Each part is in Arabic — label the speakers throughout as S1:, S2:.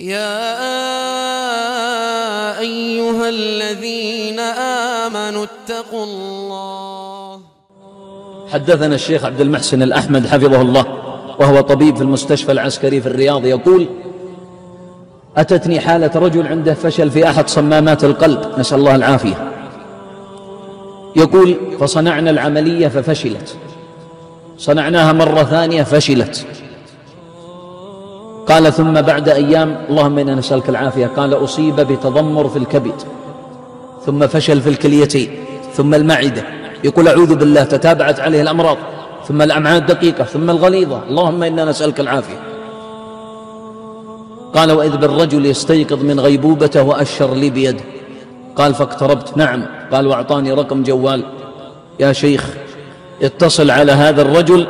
S1: يا أيها الذين آمنوا اتقوا الله.
S2: حدثنا الشيخ عبد المحسن الأحمد حفظه الله وهو طبيب في المستشفى العسكري في الرياض يقول: أتتني حالة رجل عنده فشل في أحد صمامات القلب، نسأل الله العافية. يقول: فصنعنا العملية ففشلت، صنعناها مرة ثانية فشلت. قال: ثم بعد أيام، اللهم إنا نسألك العافية، قال: أصيب بتضمر في الكبد، ثم فشل في الكليتين، ثم المعدة. يقول: أعوذ بالله، تتابعت عليه الأمراض، ثم الأمعاء الدقيقة، ثم الغليظة، اللهم إنا نسألك العافية. قال: وإذ بالرجل يستيقظ من غيبوبته وأشر لي بيده. قال: فاقتربت. نعم. قال: وأعطاني رقم جوال. يا شيخ، اتصل على هذا الرجل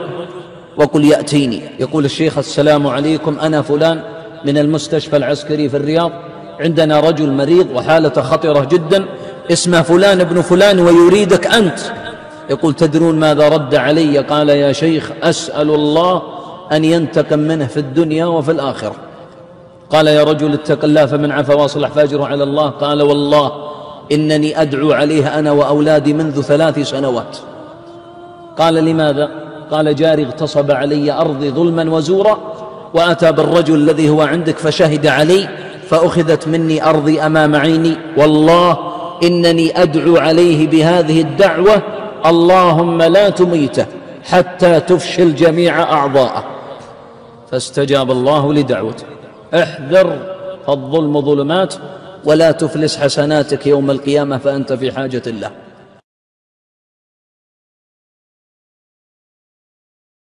S2: وقل يأتيني. يقول الشيخ: السلام عليكم، أنا فلان من المستشفى العسكري في الرياض، عندنا رجل مريض وحالته خطرة جدا، اسمه فلان ابن فلان ويريدك أنت. يقول: تدرون ماذا رد علي؟ قال: يا شيخ، أسأل الله أن ينتقم منه في الدنيا وفي الآخرة. قال: يا رجل اتق الله، فمن عفا واصلح فاجره على الله. قال: والله إنني أدعو عليه أنا وأولادي منذ 3 سنوات. قال: لماذا؟ قال: جاري اغتصب علي أرضي ظلما وزورا، وأتى بالرجل الذي هو عندك فشهد علي، فأخذت مني أرضي أمام عيني، والله إنني أدعو عليه بهذه الدعوة: اللهم لا تميته حتى تفشل جميع أعضاءه. فاستجاب الله لدعوته. احذر، فالظلم ظلمات، ولا تفلس حسناتك يوم القيامة فأنت في حاجة الله.